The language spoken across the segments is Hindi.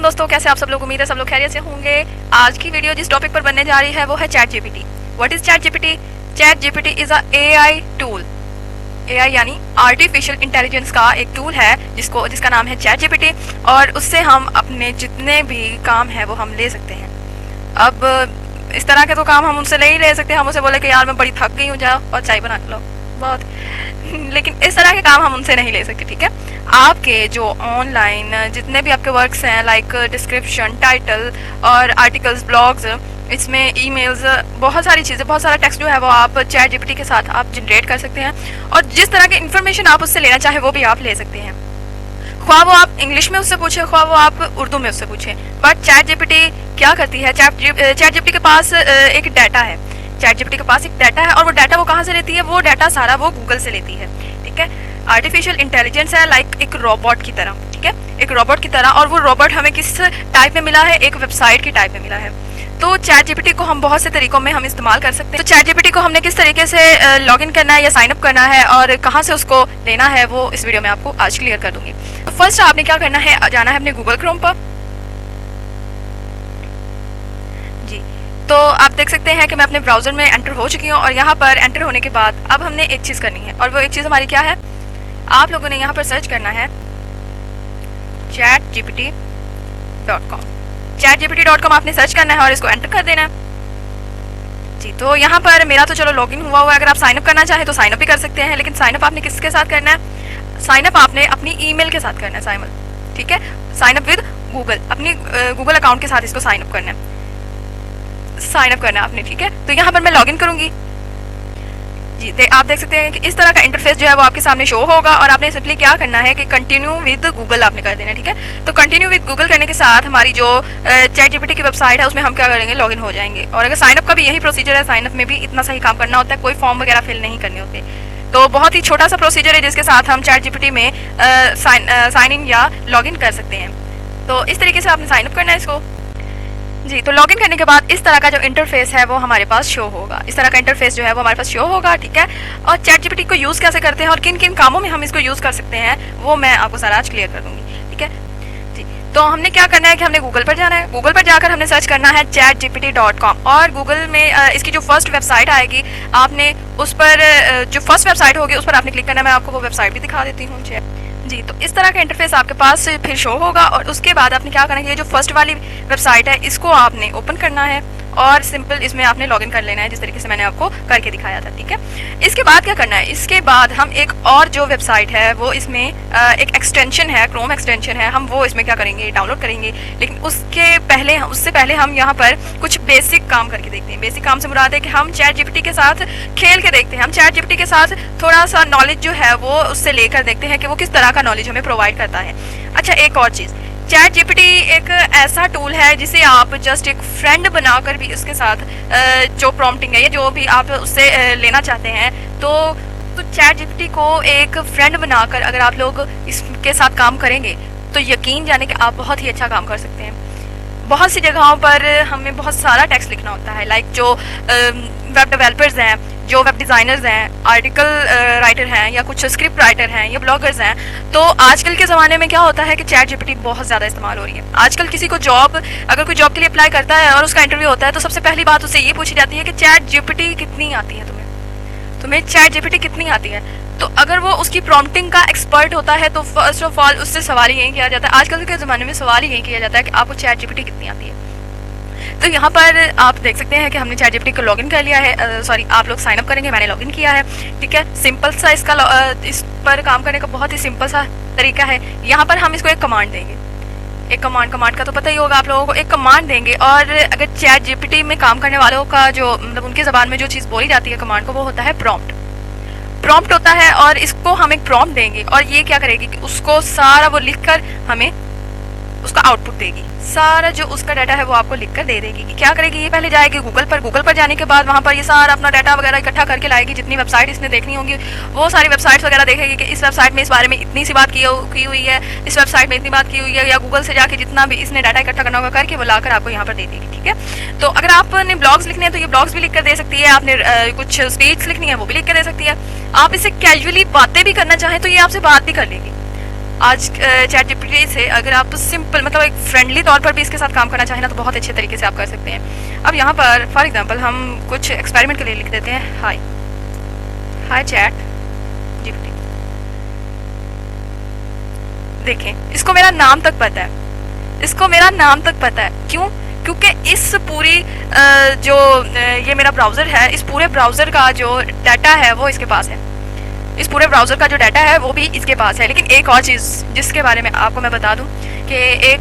दोस्तों, कैसे आप सब लोग? उम्मीद है सब लोग खैरियत से होंगे। आज की वीडियो जिस टॉपिक पर बनने जा रही है वो है chat GPT. What is chat GPT? Chat GPT is a AI tool. AI यानी आर्टिफिशियल इंटेलिजेंस का एक टूल है जिसका नाम है चैट जीपीटी, और उससे हम अपने जितने भी काम है वो हम ले सकते हैं। अब इस तरह के तो काम हम उनसे नहीं ले सकते। हम उसे बोले कि यार मैं बड़ी थक गई हूँ, जाओ और चाय बना के लो, बहुत लेकिन इस तरह के काम हम उनसे नहीं ले सकते। ठीक है, आपके जो ऑनलाइन जितने भी आपके वर्क्स हैं, लाइक डिस्क्रिप्शन, टाइटल और आर्टिकल्स, ब्लॉग्स, इसमें ईमेल्स, बहुत सारी चीज़ें, बहुत सारा टेक्स्ट जो है वो आप चैट जीपीटी के साथ आप जनरेट कर सकते हैं, और जिस तरह की इन्फॉर्मेशन आप उससे लेना चाहे वो भी आप ले सकते हैं। ख्वाह वो आप इंग्लिश में उससे पूछे, ख्वाह वो आप उर्दू में उससे पूछे। बट चैट जीपीटी क्या करती है? चैट जीपीटी के पास एक डाटा है। चैट जीपीटी के पास एक डाटा है, और वो डाटा वो कहाँ से लेती है? वो डाटा सारा वो गूगल से लेती है। ठीक है, आर्टिफिशियल इंटेलिजेंस है लाइक एक रोबोट की तरह। ठीक है, एक रोबोट की तरह, और वो रोबोट हमें किस टाइप में मिला है? एक वेबसाइट की टाइप में मिला है। तो चैट जीपीटी को हम बहुत से तरीकों में हम इस्तेमाल कर सकते हैं। तो चैट जीपीटी को हमने किस तरीके से लॉगिन करना है या साइन अप करना है और कहाँ से उसको लेना है वो इस वीडियो में आपको आज क्लियर कर दूंगी। तो फर्स्ट आपने क्या करना है, जाना है अपने गूगल क्रोम पर। जी, तो आप देख सकते हैं कि मैं अपने ब्राउजर में एंटर हो चुकी हूँ, और यहाँ पर एंटर होने के बाद अब हमने एक चीज़ करनी है, और वो एक चीज़ हमारी क्या है? आप लोगों ने यहाँ पर सर्च करना है chatgpt.com। chatgpt.com आपने सर्च करना है और इसको एंटर कर देना है। जी, तो यहाँ पर मेरा तो चलो लॉगिन हुआ हुआ है। अगर आप साइन अप करना चाहें तो साइन अप भी कर सकते हैं, लेकिन साइन अप आपने किसके साथ करना है? साइन अप आपने अपनी ईमेल के साथ करना है, साइमल। ठीक है, साइन अप विद गूगल, अपनी गूगल अकाउंट के साथ इसको साइन अप करना है, साइन अप करना है आपने। ठीक है, तो यहाँ पर मैं लॉगिन करूंगी। जी, आप देख सकते हैं कि इस तरह का इंटरफेस जो है वो आपके सामने शो होगा, और आपने सिंपली क्या करना है कि कंटिन्यू विद गूगल आपने कर देना है। ठीक है, तो कंटिन्यू विद गूगल करने के साथ हमारी जो चैट जीपीटी की वेबसाइट है उसमें हम क्या करेंगे? लॉगिन हो जाएंगे। और अगर साइन अप का भी यही प्रोसीजर है, साइन अप में भी इतना सही काम करना होता है, कोई फॉर्म वगैरह फिल नहीं करने होते। तो बहुत ही छोटा सा प्रोसीजर है जिसके साथ हम चैट जीपीटी में साइन इन या लॉगिन कर सकते हैं। तो इस तरीके से आपने साइन अप करना है इसको। जी, तो लॉगिन करने के बाद इस तरह का जो इंटरफेस है वो हमारे पास शो होगा। इस तरह का इंटरफेस जो है वो हमारे पास शो होगा। ठीक है, और चैट जीपीटी को यूज़ कैसे करते हैं और किन किन कामों में हम इसको यूज़ कर सकते हैं वो मैं आपको सारा आज क्लियर कर दूंगी। ठीक है जी, तो हमने क्या करना है कि हमने गूगल पर जाना है। गूगल पर जाकर हमने सर्च करना है chatgpt.com, और गूगल में इसकी जो फर्स्ट वेबसाइट आएगी आपने उस पर जो फर्स्ट वेबसाइट होगी उस पर आपने क्लिक करना है। मैं आपको वो वेबसाइट भी दिखा देती हूँ। जी, तो इस तरह का इंटरफेस आपके पास फिर शो होगा, और उसके बाद आपने क्या करना है, ये जो फर्स्ट वाली वेबसाइट है इसको आपने ओपन करना है, और सिंपल इसमें आपने लॉगिन कर लेना है जिस तरीके से मैंने आपको करके दिखाया था। ठीक है, इसके बाद क्या करना है? इसके बाद हम एक और जो वेबसाइट है वो इसमें एक एक्सटेंशन है, क्रोम एक्सटेंशन है, हम वो इसमें क्या करेंगे? डाउनलोड करेंगे। लेकिन उससे पहले हम यहाँ पर कुछ बेसिक काम करके देखते हैं। बेसिक काम से मुराद है कि हम चैट जीपीटी के साथ खेल के देखते हैं। हम चैट जीपीटी के साथ थोड़ा सा नॉलेज जो है वो उससे लेकर देखते हैं कि वो किस तरह का नॉलेज हमें प्रोवाइड करता है। अच्छा, एक और चीज़, चैट जीपीटी एक ऐसा टूल है जिसे आप जस्ट एक फ्रेंड बनाकर भी उसके साथ जो प्रॉम्प्टिंग है या जो भी आप उससे लेना चाहते हैं, तो चैट जीपीटी को एक फ्रेंड बनाकर अगर आप लोग इसके साथ काम करेंगे तो यकीन जाने कि आप बहुत ही अच्छा काम कर सकते हैं। बहुत सी जगहों पर हमें बहुत सारा टेक्स्ट लिखना होता है, लाइक जो वेब डेवलपर्स हैं, जो वेब डिज़ाइनर्स हैं, आर्टिकल राइटर हैं, या कुछ स्क्रिप्ट राइटर हैं, या ब्लॉगर्स हैं। तो आजकल के ज़माने में क्या होता है कि चैट जीपीटी बहुत ज़्यादा इस्तेमाल हो रही है। आजकल किसी को अगर कोई जॉब के लिए अप्लाई करता है और उसका इंटरव्यू होता है तो सबसे पहली बात उससे ये पूछी जाती है कि चैट जीपीटी कितनी आती है तुम्हें चैट जीपीटी कितनी आती है? तो अगर वो उसकी प्रॉम्प्टिंग का एक्सपर्ट होता है तो फर्स्ट ऑफ ऑल उससे सवाल यही किया जाता है, आजकल के ज़माने में सवाल यही किया जाता है कि आपको चैट जीपीटी कितनी आती है। तो यहाँ पर आप देख सकते हैं कि हमने चैट जीपीटी को लॉगिन कर लिया है। सॉरी, आप लोग साइन अप करेंगे, मैंने लॉगिन किया है। ठीक है, सिंपल सा इस पर काम करने का बहुत ही सिंपल सा तरीका है। यहाँ पर हम इसको एक कमांड देंगे। एक कमांड का तो पता ही होगा आप लोगों को। एक कमांड देंगे, और अगर चैट जीपीटी में काम करने वालों का जो मतलब उनकी ज़बान में जो चीज़ बोली जाती है कमांड को, वो होता है प्रॉम्प्ट होता है। और इसको हम एक प्रॉम्प्ट देंगे, और ये क्या करेगी कि उसको सारा वो लिखकर हमें उसका आउटपुट देगी। सारा जो उसका डाटा है वो आपको लिखकर दे देगी। कि क्या करेगी? ये पहले जाएगी गूगल पर जाने के बाद वहाँ पर ये सारा अपना डाटा वगैरह इकट्ठा करके लाएगी। जितनी वेबसाइट इसने देखनी होंगी वो सारी वेबसाइट्स वगैरह देखेगी कि इस वेबसाइट में इस बारे में इतनी सी बात की हुई है, इस वेबसाइट में इतनी बात की हुई है, या गूगल से जाके जितना भी इसने डाटा इकट्ठा करना होगा करके वो लाकर आपको यहाँ पर दे देगी। ठीक है, तो अगर आपने ब्लॉग्स लिखने हैं तो ये ब्लॉग्स भी लिख कर दे सकती है। आपने कुछ स्पीच लिखनी है वो भी लिख कर दे सकती है। आप इससे कैजुअली बातें भी करना चाहें तो ये आपसे बात भी कर लेगी। आज चैट जीपीटी से अगर आप सिंपल मतलब एक फ्रेंडली तौर पर भी इसके साथ काम करना चाहें ना तो बहुत अच्छे तरीके से आप कर सकते हैं। अब यहाँ पर फॉर एग्जांपल हम कुछ एक्सपेरिमेंट के लिए लिख देते हैं हाय हाय चैट जीपीटी। देखें इसको मेरा नाम तक पता है, इसको मेरा नाम तक पता है। क्यों? क्योंकि इस पूरी जो ये मेरा ब्राउज़र है, इस पूरे ब्राउज़र का जो डाटा है वो इसके पास है, इस पूरे ब्राउज़र का जो डाटा है वो भी इसके पास है। लेकिन एक और चीज़ जिसके बारे में आपको मैं बता दूं कि एक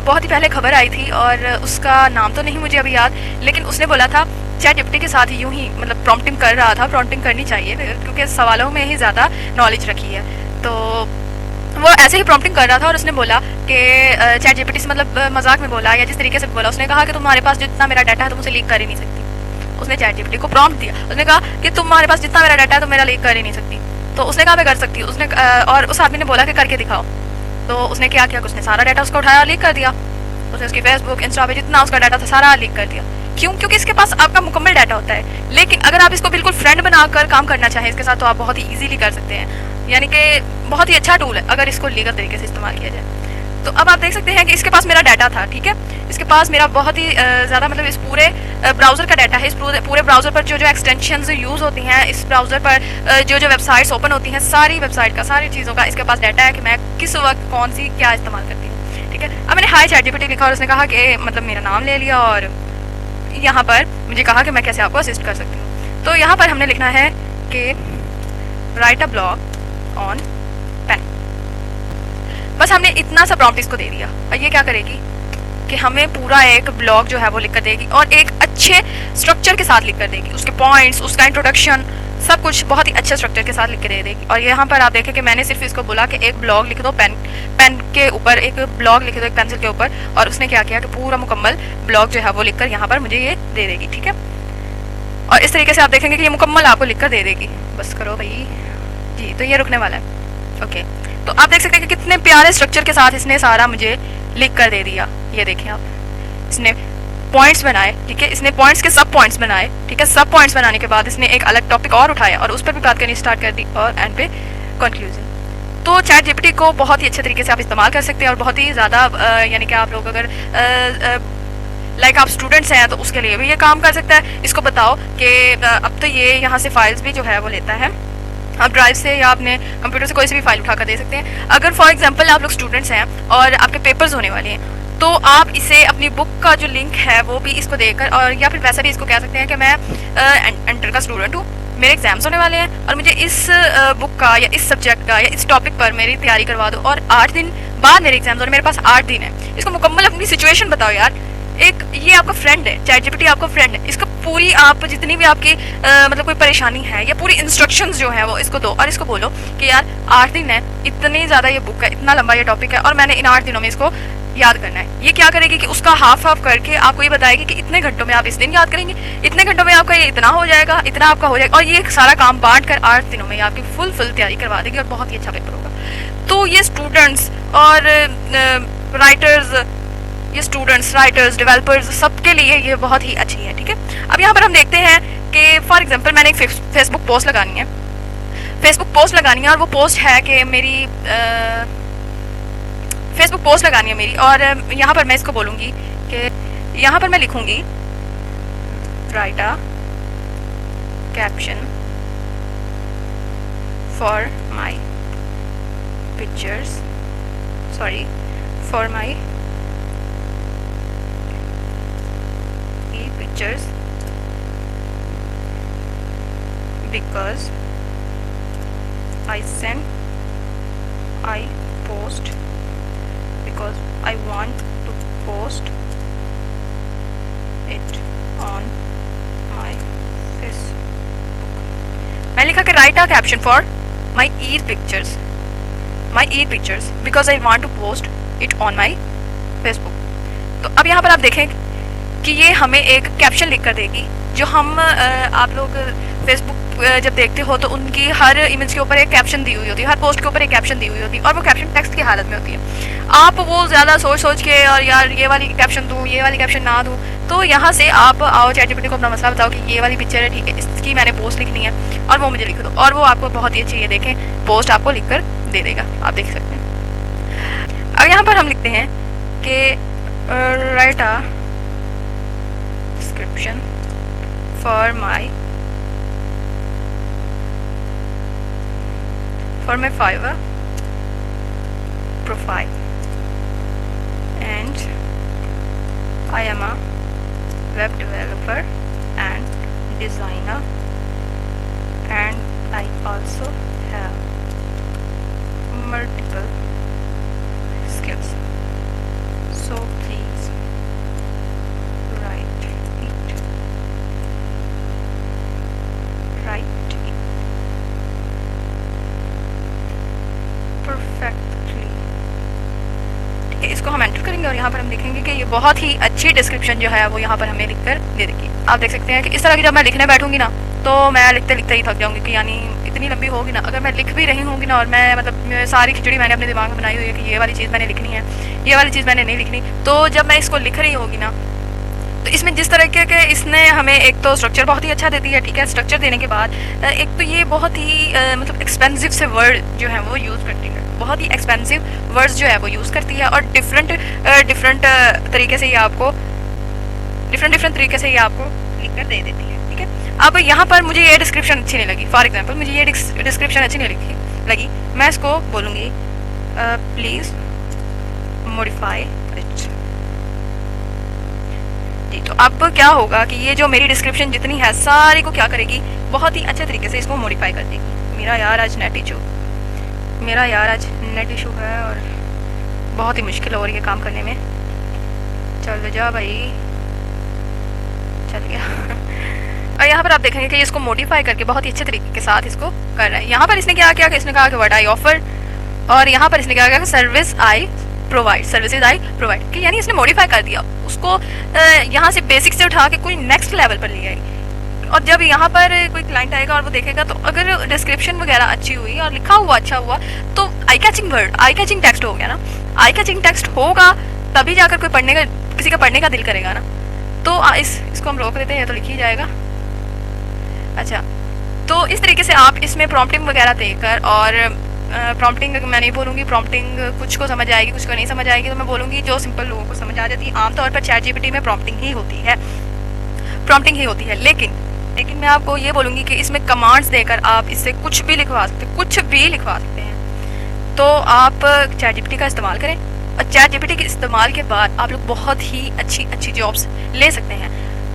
बहुत ही पहले खबर आई थी और उसका नाम तो नहीं मुझे अभी याद, लेकिन उसने बोला था चैट जीपीटी के साथ यूं ही मतलब प्रॉम्प्टिंग कर रहा था। प्रॉम्प्टिंग करनी चाहिए क्योंकि सवालों में ही ज़्यादा नॉलेज रखी है। तो वो ऐसे ही प्रॉम्प्टिंग कर रहा था और उसने बोला कि चैट जीपीटी से मतलब मजाक में बोला या जिस तरीके से बोला, उसने कहा कि तुम्हारे पास जितना मेरा डाटा है तुम उसे लीक कर ही नहीं सकती। उसने चैट जीपीटी को प्रॉम्प्ट दिया, उसने कहा कि तुम्हारे पास जितना मेरा डाटा है तुम मेरा लीक कर ही नहीं सकती। तो उसने कहा मैं कर सकती हूँ। उसने और उस आदमी ने बोला कि करके दिखाओ। तो उसने क्या किया, उसने सारा डाटा उसका उठाया और लीक कर दिया। उसने उसकी फेसबुक इंस्टा पे जितना उसका डाटा था सारा लीक कर दिया। क्यों? क्योंकि इसके पास आपका मुकम्मल डाटा होता है। लेकिन अगर आप इसको बिल्कुल फ्रेंड बनाकर काम करना चाहें इसके साथ तो आप बहुत ही ईजीली कर सकते हैं। यानी कि बहुत ही अच्छा टूल है अगर इसको लीगल तरीके से इस्तेमाल किया जाए। तो अब आप देख सकते हैं कि इसके पास मेरा डाटा था, ठीक है। इसके पास मेरा बहुत ही ज़्यादा मतलब इस पूरे ब्राउज़र का डाटा है। इस पूरे ब्राउज़र पर जो जो एक्सटेंशंस यूज़ होती हैं, इस ब्राउज़र पर जो जो वेबसाइट्स ओपन होती हैं, सारी वेबसाइट का, सारी चीज़ों का इसके पास डाटा है कि मैं किस वक्त कौन सी क्या इस्तेमाल करती हूँ, ठीक है। अब मैंने हाय चैट जीपीटी लिखा और उसने कहा कि मतलब मेरा नाम ले लिया और यहाँ पर मुझे कहा कि मैं कैसे आपको असिस्ट कर सकती हूँ। तो यहाँ पर हमने लिखना है कि write a blog on pen. बस हमने इतना सा प्रॉम्प्ट इसको दे दिया और ये क्या करेगी कि हमें पूरा एक ब्लॉग जो है वो लिख कर देगी और एक अच्छे स्ट्रक्चर के साथ लिख कर देगी। उसके पॉइंट्स, उसका इंट्रोडक्शन, सब कुछ बहुत ही अच्छे स्ट्रक्चर के साथ लिख कर दे देगी। और यहाँ पर आप देखें कि मैंने सिर्फ इसको बोला कि एक ब्लॉग लिख दो पेन के ऊपर, एक ब्लॉग लिख दो एक पेंसिल के ऊपर, और उसने क्या किया कि पूरा मुकम्मल ब्लॉग जो है वो लिखकर यहाँ पर मुझे ये दे देगी, ठीक है। और इस तरीके से आप देखेंगे कि ये मुकम्मल आपको लिख कर दे देगी। बस करो भाई जी। तो ये रुकने वाला है, ओके। तो आप देख सकते हैं कि कितने प्यारे स्ट्रक्चर के साथ इसने सारा मुझे लिख कर दे दिया। ये देखें आप, इसने पॉइंट्स बनाए, ठीक है, इसने पॉइंट्स के सब पॉइंट्स बनाए, ठीक है। सब पॉइंट्स बनाने के बाद इसने एक अलग टॉपिक और उठाया और उस पर भी बात करनी स्टार्ट कर दी और एंड पे कंक्लूजन। तो चैट जीपीटी को बहुत ही अच्छे तरीके से आप इस्तेमाल कर सकते हैं और बहुत ही ज़्यादा यानी कि आप लोग अगर लाइक आप स्टूडेंट्स हैं तो उसके लिए भी ये काम कर सकता है। इसको बताओ कि अब तो ये यहाँ से फाइल्स भी जो है वो लेता है, आप ड्राइव से या अपने कंप्यूटर से कोई सी भी फाइल उठा कर दे सकते हैं। अगर फॉर एग्जांपल आप लोग स्टूडेंट्स हैं और आपके पेपर्स होने वाले हैं तो आप इसे अपनी बुक का जो लिंक है वो भी इसको देकर, और या फिर वैसे भी इसको कह सकते हैं कि मैं एंटर का स्टूडेंट हूँ, मेरे एग्जाम्स होने वाले हैं और मुझे इस बुक का या इस सब्जेक्ट का या इस टॉपिक पर मेरी तैयारी करवा दो और 8 दिन बाद मेरे एग्जाम्स और मेरे पास 8 दिन है। इसको मुकम्मल अपनी सिचुएशन बताओ यार। एक ये आपका फ्रेंड है, चैट जीपीटी आपका फ्रेंड है। इसको पूरी आप जितनी भी आपकी मतलब कोई परेशानी है या पूरी इंस्ट्रक्शंस जो है वो इसको दो और इसको बोलो कि यार 8 दिन है, इतनी ज़्यादा ये बुक है, इतना लंबा ये टॉपिक है और मैंने इन 8 दिनों में इसको याद करना है। ये क्या करेगी कि उसका हाफ करके आपको ये बताएगी कि इतने घंटों में आप इस दिन याद करेंगे, इतने घंटों में आपका ये इतना हो जाएगा, इतना आपका हो जाएगा, और ये सारा काम बांट कर 8 दिनों में आपकी फुल तैयारी करवा देगी और बहुत ही अच्छा पेपर होगा। तो ये स्टूडेंट्स और राइटर्स, ये स्टूडेंट्स, राइटर्स, डेवलपर्स, सबके लिए ये बहुत ही अच्छी है, ठीक है। अब यहाँ पर हम देखते हैं कि फॉर एग्जांपल मैंने एक फेसबुक पोस्ट लगानी है, और वो पोस्ट है कि मेरी फेसबुक पोस्ट लगानी है मेरी, और यहाँ पर मैं इसको बोलूँगी कि यहाँ पर मैं लिखूँगी right a caption for my pictures, sorry for my pictures because I post because I want to post it on my Facebook। मैं लिखा कि write a caption for my e-pictures because I want to post it on my Facebook। तो अब यहाँ पर आप देखें कि ये हमें एक कैप्शन लिख कर देगी जो हम आप लोग फेसबुक जब देखते हो तो उनकी हर इमेज के ऊपर एक कैप्शन दी हुई होती है, हर पोस्ट के ऊपर एक कैप्शन दी हुई होती है और वो कैप्शन टेक्स्ट की हालत में होती है। आप वो ज़्यादा सोच के और यार ये वाली कैप्शन दूँ, ये वाली कैप्शन ना दूँ, तो यहाँ से आप आओ चैट जीपीटी को अपना मसला बताओ कि ये वाली पिक्चर है, ठीक है, इसकी मैंने पोस्ट लिखनी है और वो मुझे लिख दो और वो आपको बहुत ही अच्छी, ये देखें पोस्ट आपको लिख कर दे देगा। आप देख सकते हैं अब यहाँ पर हम लिखते हैं कि write a description for my Fiverr profile, and I am a web developer and designer, and I also have multiple skills, so please write it perfectly। ठीक है, इसको हम एंटर करेंगे और यहाँ पर हम देखेंगे कि ये बहुत ही अच्छी डिस्क्रिप्शन जो है वो यहाँ पर हमें लिखकर दे देगी। आप देख सकते हैं कि इस तरह की जब मैं लिखने बैठूंगी ना तो मैं लिखते लिखते ही थक जाऊंगी, कि यानी इतनी लंबी होगी ना। अगर मैं लिख भी रही होंगी ना और मैं मतलब सारी खिचड़ी मैंने अपने दिमाग में बनाई हुई है कि ये वाली चीज़ मैंने लिखनी है, ये वाली चीज़ मैंने नहीं लिखनी, तो जब मैं इसको लिख रही होगी ना तो इसमें जिस तरीके के इसने हमें एक तो स्ट्रक्चर बहुत ही अच्छा देती है। ठीक है, स्ट्रक्चर देने के बाद एक तो ये बहुत ही मतलब एक्सपेंसिव से वर्ड जो है वो यूज़ करती है, बहुत ही एक्सपेंसिव वर्ड्स जो है वो यूज़ करती है, और डिफरेंट तरीके से ये आपको डिफरेंट तरीके से ये आपको लिख कर दे देती है। ठीक है, अब यहाँ पर मुझे ये डिस्क्रिप्शन अच्छी नहीं लगी, फॉर एग्जाम्पल मुझे ये डिस्क्रिप्शन अच्छी नहीं लगी, मैं इसको बोलूँगी प्लीज़ मॉडिफाई इट। जी, तो अब क्या होगा कि ये जो मेरी डिस्क्रिप्शन जितनी है सारी को क्या करेगी, बहुत ही अच्छे तरीके से इसको मॉडिफाई कर देगी। मेरा यार आज नेट इशू है और बहुत ही मुश्किल हो रही है काम करने में। चल जा भाई, चल गया। और यहाँ पर आप देखेंगे कि इसको मॉडिफाई करके बहुत ही अच्छे तरीके के साथ इसको कर रहा है। यहाँ पर इसने क्या किया कि इसने कहा कि व्हाट आई ऑफर, और यहाँ पर इसने क्या किया कि सर्विसेज आई प्रोवाइड, कि यानी इसने मॉडिफाई कर दिया उसको, यहाँ से बेसिक से उठा के कोई नेक्स्ट लेवल पर ले आई। और जब यहाँ पर कोई क्लाइंट आएगा और वो देखेगा तो अगर डिस्क्रिप्शन वगैरह अच्छी हुई और लिखा हुआ अच्छा हुआ तो आई कैचिंग टेक्स्ट हो गया ना। आई कैचिंग टेक्स्ट होगा तभी जाकर कोई किसी का पढ़ने का दिल करेगा ना। तो इसको हम रोक देते हैं, तो लिख ही जाएगा। अच्छा, तो इस तरीके से आप इसमें प्रॉम्प्टिंग वगैरह देकर, और प्रॉम्प्टिंग मैं नहीं बोलूँगी, प्रॉम्प्टिंग कुछ को समझ आएगी कुछ को नहीं समझ आएगी, तो मैं बोलूँगी जो सिंपल लोगों को समझ आ जाती है। आमतौर पर ChatGPT में प्रॉम्प्टिंग ही होती है, लेकिन मैं आपको ये बोलूँगी कि इसमें कमांड्स देकर आप इससे कुछ भी लिखवा सकते हैं। तो आप ChatGPT का इस्तेमाल करें, और ChatGPT के इस्तेमाल के बाद आप लोग बहुत ही अच्छी जॉब्स ले सकते हैं।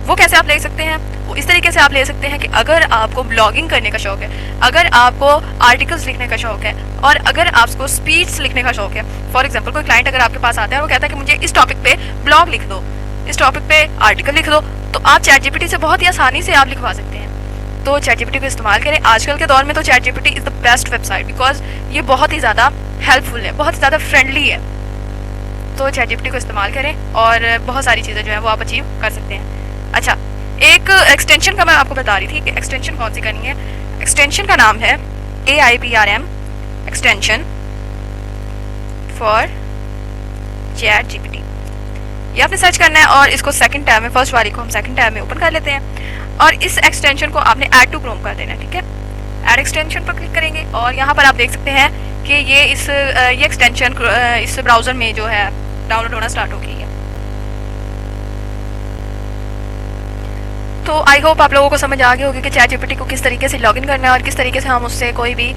वो कैसे आप ले सकते हैं? वो इस तरीके से आप ले सकते हैं कि अगर आपको ब्लॉगिंग करने का शौक है, अगर आपको आर्टिकल्स लिखने का शौक है, और अगर आपको स्पीच लिखने का शौक है, फॉर एग्जांपल कोई क्लाइंट अगर आपके पास आता है और वो कहता है कि मुझे इस टॉपिक पे ब्लॉग लिख दो, इस टॉपिक पे आर्टिकल लिख दो, तो आप ChatGPT से बहुत ही आसानी से आप लिखवा सकते हैं। तो ChatGPT को इस्तेमाल करें। आजकल के दौर में तो ChatGPT is the best website, because ये बहुत ही ज़्यादा हेल्पफुल है, बहुत ही ज़्यादा फ्रेंडली है। तो ChatGPT को इस्तेमाल करें और बहुत सारी चीज़ें जो है वो आप अचीव कर सकते हैं। अच्छा, एक एक्सटेंशन का मैं आपको बता रही थी कि एक्सटेंशन कौन सी करनी है। एक्सटेंशन का नाम है AIPRM एक्सटेंशन फॉर ChatGPT। ये आपने सर्च करना है और इसको सेकंड टैब में, फर्स्ट वाली को हम सेकंड टैब में ओपन कर लेते हैं, और इस एक्सटेंशन को आपने ऐड टू क्रोम कर देना है। ठीक है, ऐड एक्सटेंशन पर क्लिक करेंगे और यहाँ पर आप देख सकते हैं कि ये एक्सटेंशन इस ब्राउज़र में जो है डाउनलोड होना स्टार्ट हो गई है। तो आई होप आप लोगों को समझ आ गई होगी कि ChatGPT को किस तरीके से लॉगिन करना है और किस तरीके से हम उससे कोई भी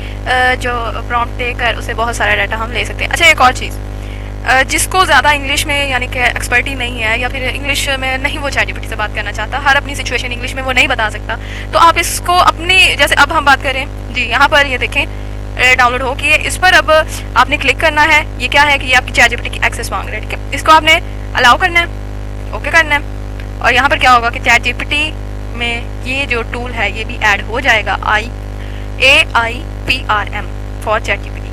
जो प्रॉम्प्ट देकर उससे बहुत सारा डाटा हम ले सकते हैं। अच्छा, एक और चीज़, जिसको ज़्यादा इंग्लिश में यानी कि एक्सपर्टी नहीं है, या फिर इंग्लिश में नहीं वो ChatGPT से बात करना चाहता, हर अपनी सिचुएशन इंग्लिश में वो नहीं बता सकता, तो आप इसको अपनी, जैसे अब हम बात करें जी, यहाँ पर ये देखें डाउनलोड हो कि इस पर अब आपने क्लिक करना है। ये क्या है कि ये आपकी ChatGPT की एक्सेस मांग रहा है। ठीक है, इसको आपने अलाउ करना है, ओके करना है, और यहाँ पर क्या होगा कि ChatGPT में ये जो टूल है ये भी ऐड हो जाएगा, AIPRM फॉर ChatGPT।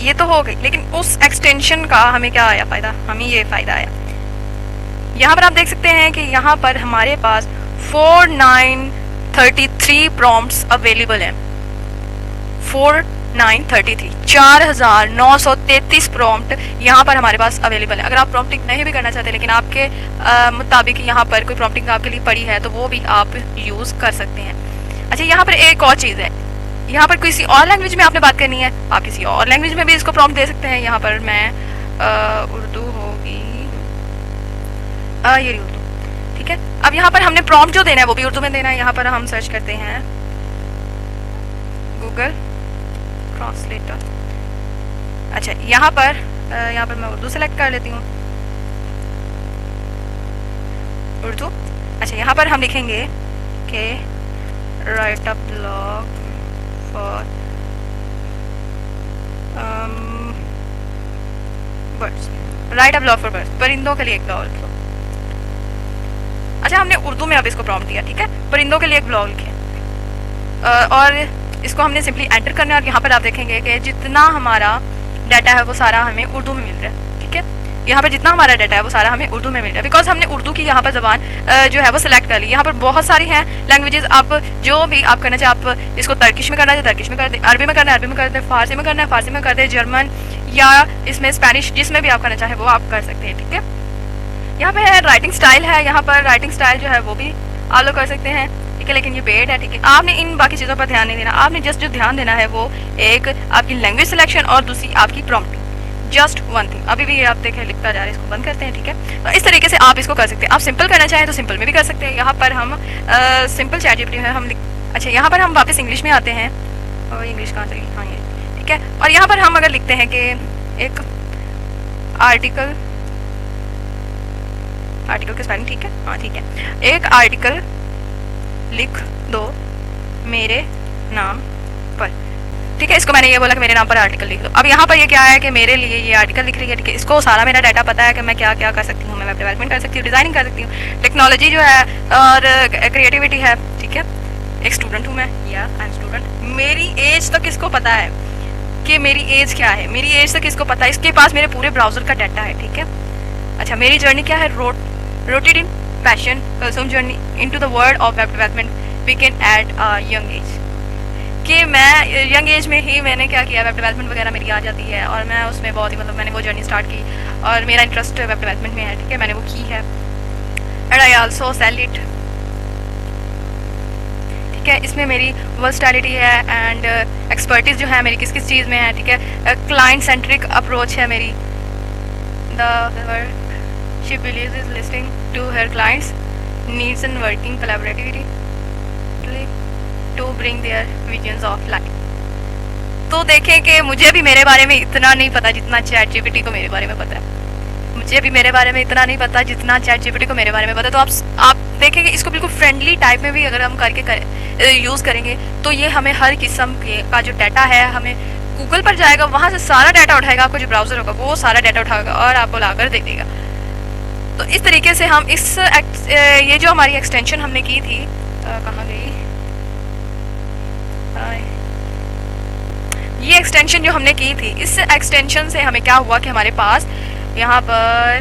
ये तो हो गई, लेकिन उस एक्सटेंशन का हमें क्या आया फ़ायदा? हमें ये फ़ायदा आया, यहाँ पर आप देख सकते हैं कि यहाँ पर हमारे पास 4933 प्रॉम्प्ट्स अवेलेबल हैं। 4933 4933 प्रॉम्प्ट यहाँ पर हमारे पास अवेलेबल है। अगर आप प्रॉम्प्टिंग नहीं भी करना चाहते, लेकिन आपके मुताबिक यहाँ पर कोई प्रॉम्प्टिंग आपके लिए पड़ी है, तो वो भी आप यूज़ कर सकते हैं। अच्छा, यहाँ पर एक और चीज़ है, यहाँ पर किसी और लैंग्वेज में आपने बात करनी है, आप किसी और लैंग्वेज में भी इसको प्रॉम्प्ट दे सकते हैं। यहाँ पर मैं उर्दू होगी, ये रही उर्दू, ठीक है। अब यहाँ पर हमने प्रॉम्प्ट जो देना है वो भी उर्दू में देना है। यहाँ पर हम सर्च करते हैं गूगल ट्रांसलेटर। अच्छा, यहाँ पर मैं उर्दू सेलेक्ट कर लेती हूँ, उर्दू। अच्छा, यहाँ पर हम लिखेंगे कि write a blog for birds, right a blog for birds, परिंदों के लिए एक ब्लॉग लिखो। अच्छा, हमने उर्दू में अब इसको प्रॉम्प्ट दिया, ठीक है, परिंदों के लिए एक ब्लॉग लिखें, और इसको हमने सिंपली एंटर करना है। और यहाँ पर आप देखेंगे कि जितना हमारा डाटा है वो सारा हमें उर्दू में मिल रहा है, ठीक है। यहाँ पर जितना हमारा डाटा है वो सारा हमें उर्दू में मिल रहा है, बिकॉज हमने उर्दू की यहाँ पर ज़बान जो है वो सिलेक्ट कर ली। यहाँ पर बहुत सारी हैं लैंग्वेजेस, आप जो भी आप करना चाहे, आप इसको तर्किश में करना चाहे तर्किश में कर दे, अरबी में करना है अरबी में कर दे, फारसी में करना है फारसी में कर दे, जर्मन या इसमें स्पेनिश, जिसमें भी आप करना चाहे वो आप कर सकते हैं, ठीक है। यहाँ पे है राइटिंग स्टाइल है, यहाँ पर राइटिंग स्टाइल जो है वो भी आप लोग कर सकते हैं, ठीक है, लेकिन ये पेड है, ठीक है। आपने इन बाकी चीज़ों पर ध्यान नहीं देना, आपने जस्ट जो ध्यान देना है वो एक आपकी लैंग्वेज सिलेक्शन और दूसरी आपकी प्रॉम्प्टिंग, जस्ट वन थिंग। अभी भी आप देखें लिखता जा रहा है, इसको बंद करते हैं, ठीक है। तो इस तरीके से आप इसको कर सकते हैं। आप सिंपल करना चाहें तो सिंपल में भी कर सकते हैं। यहाँ पर हम सिंपल चैट जीपीटी है हम अच्छा, यहाँ पर हम वापस इंग्लिश में आते हैं, और इंग्लिश कहाँ चली, हाँ ये, ठीक है। और यहाँ पर हम अगर लिखते हैं कि एक आर्टिकल की स्पेलिंग, ठीक है, हाँ ठीक है, एक आर्टिकल लिख दो मेरे नाम पर, ठीक है। इसको मैंने ये बोला कि मेरे नाम पर आर्टिकल लिख दो। अब यहाँ पर ये क्या है कि मेरे लिए ये आर्टिकल लिख रही है, ठीक है। इसको सारा मेरा डाटा पता है कि मैं क्या क्या कर सकती हूँ, मैं वेब डेवलपमेंट कर सकती हूँ, डिज़ाइनिंग कर सकती हूँ, टेक्नोलॉजी जो है और क्रिएटिविटी है, ठीक है। एक स्टूडेंट हूँ मैं, या आई एम स्टूडेंट। मेरी एज तक इसको पता है कि मेरी एज क्या है, मेरी एज तक इसको पता है, इसके पास मेरे पूरे ब्राउज़र का डाटा है, ठीक है। अच्छा, मेरी जर्नी क्या है, rooted in passion, some journey into the world of web development begin at a young age। कि मैं यंग एज में ही मैंने क्या किया, वेब डेवलपमेंट वगैरह मेरी आ जाती है, और मैं उसमें बहुत ही मैंने वो जर्नी स्टार्ट की, और मेरा इंटरेस्ट वेब डेवलपमेंट में है, ठीक है, मैंने वो की है, and I also sell it, ठीक है। इसमें मेरी वर्सटैलिटी है एंड एक्सपर्टीज जो है मेरी किस किस चीज़ में है, ठीक है। क्लाइंट सेंट्रिक अप्रोच है मेरी, the she believes is listening to her clients needs and working collaboratively to bring their visions of life। तो देखें कि मुझे भी मेरे बारे में इतना नहीं पता जितना चैट जीपीटी को मेरे बारे में पता है, मुझे भी मेरे बारे में इतना नहीं पता जितना चैट जीपीटी को मेरे बारे में पता है। तो आप देखेंगे इसको बिल्कुल फ्रेंडली टाइप में भी अगर हम यूज़ करेंगे तो ये हमें हर किस्म का जो डाटा है, हमें गूगल पर जाएगा, वहाँ से सारा डाटा उठाएगा, आपको जो ब्राउज़र होगा वो सारा डाटा उठाएगा और आपको लाकर दे देगा। तो इस तरीके से हम ये जो हमारी एक्सटेंशन हमने की थी, कहाँ गई ये एक्सटेंशन जो हमने की थी, इस एक्सटेंशन से हमें क्या हुआ कि हमारे पास यहाँ पर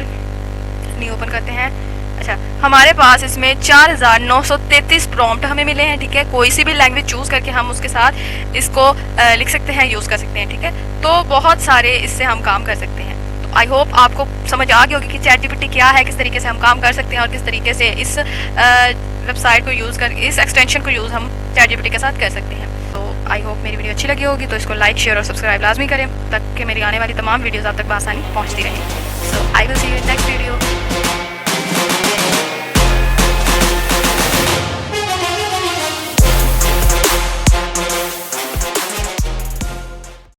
नहीं ओपन करते हैं, अच्छा, हमारे पास इसमें 4933 प्रॉम्प्ट हमें मिले हैं, ठीक है। कोई सी भी लैंग्वेज चूज़ करके हम उसके साथ इसको लिख सकते हैं, यूज़ कर सकते हैं, ठीक है। तो बहुत सारे इससे हम काम कर सकते हैं। आई होप आपको समझ आ गई होगी कि चैट जीपीटी क्या है, किस तरीके से हम काम कर सकते हैं, और किस तरीके से इस वेबसाइट को यूज़ कर, इस एक्सटेंशन को यूज़ हम चैट जीपीटी के साथ कर सकते हैं। तो आई होप मेरी वीडियो अच्छी लगी होगी, तो इसको लाइक, शेयर और सब्सक्राइब लाजमी करें ताकि मेरी आने वाली तमाम वीडियोज़ आप तक बआसानी पहुँचती रहें। So I will see you in next video.